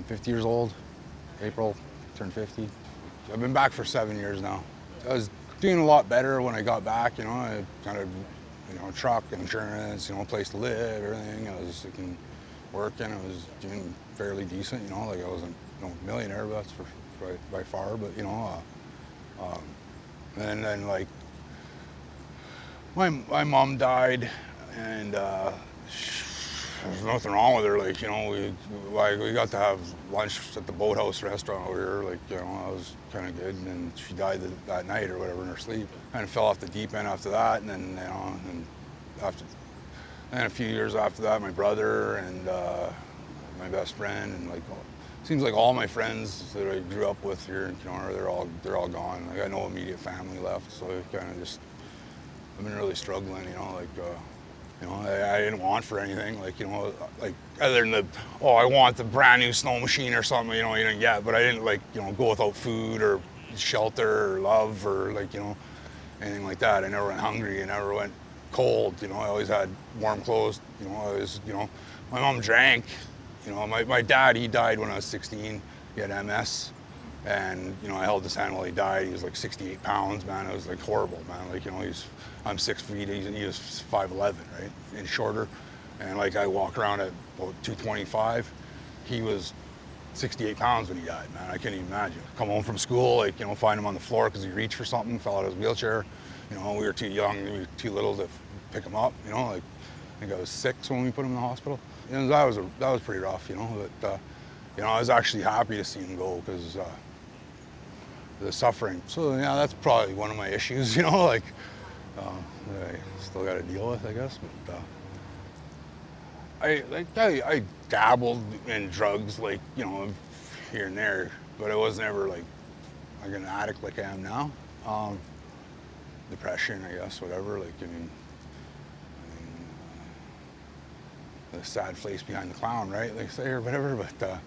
50 years old. April, turned 50. I've been back for 7 years now. I was doing a lot better when I got back, you know. I kind of, you know, truck, insurance, you know, place to live, everything. I was working, I was doing fairly decent, you know. Like I wasn't, you know, millionaire, but that's by far, but you know. And then like my mom died, and there's nothing wrong with her. Like, you know, we got to have lunch at the Boathouse restaurant over here. Like, you know, that was kind of good. And then she died that night or whatever in her sleep. Kind of fell off the deep end after that. And then, you know, and a few years after that, my brother and my best friend, and like, seems like all my friends that I grew up with here in Kenora, they're all gone. Like, I got no immediate family left, so I kind of just, I've been really struggling, you know, like. You know, I didn't want for anything, like, you know, like, other than I want the brand new snow machine or something, you know, you didn't get, but I didn't, like, you know, go without food or shelter or love or, like, you know, anything like that. I never went hungry, I never went cold, you know, I always had warm clothes, you know, I was, you know, my mom drank, you know, my dad, he died when I was 16, he had MS, and, you know, I held his hand while he died. He was like 68 pounds, man. It was like horrible, man. Like, you know, I'm 6 feet, he was 5'11", right, and shorter. And like, I walk around at about 225. He was 68 pounds when he died, man. I can't even imagine. Come home from school, like, you know, find him on the floor because he reached for something, fell out of his wheelchair. You know, we were too young, we were too little to pick him up, you know, like, I think I was 6 when we put him in the hospital. You know, that was pretty rough, you know, but, you know, I was actually happy to see him go because the suffering. So, yeah, that's probably one of my issues, you know, like, that I still got to deal with, I guess. But I dabbled in drugs, like, you know, here and there, but I was never like an addict like I am now. Depression, I guess, whatever. Like, I mean, the sad face behind the clown, right? Like say or whatever. But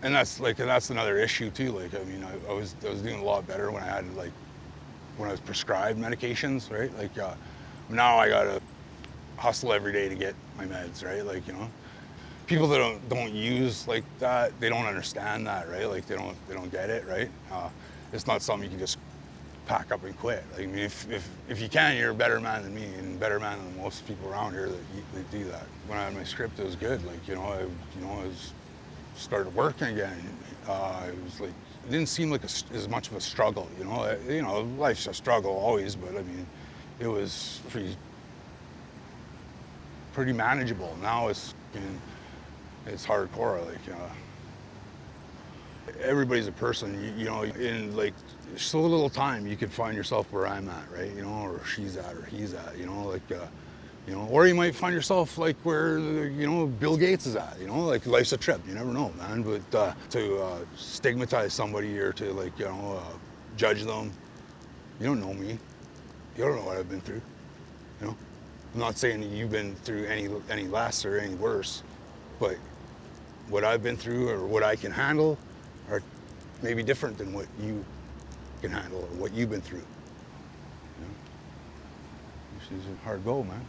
and that's another issue too. Like, I mean, I was doing a lot better when I had when I was prescribed medications, right? Like now I gotta hustle every day to get my meds, right? Like, you know, people that don't use like that, they don't understand that, right? Like they don't get it, right? It's not something you can just pack up and quit. Like, I mean, if you can, you're a better man than me and a better man than most people around here that do that. When I had my script, it was good. Like, you know, I started working again. It was like, it didn't seem like as much of a struggle, you know. You know, life's a struggle always, but I mean, it was pretty manageable. Now it's hardcore. Like, everybody's a person, you know, in like so little time you could find yourself where I'm at, right? You know, or she's at, or he's at, you know, like, you know, or you might find yourself like where, you know, Bill Gates is at, you know, like life's a trip, you never know, man. But to stigmatize somebody or to, like, you know, judge them, you don't know me, you don't know what I've been through, you know. I'm not saying that you've been through any less or any worse, but what I've been through or what I can handle are maybe different than what you can handle or what you've been through. You know? This is a hard goal, man.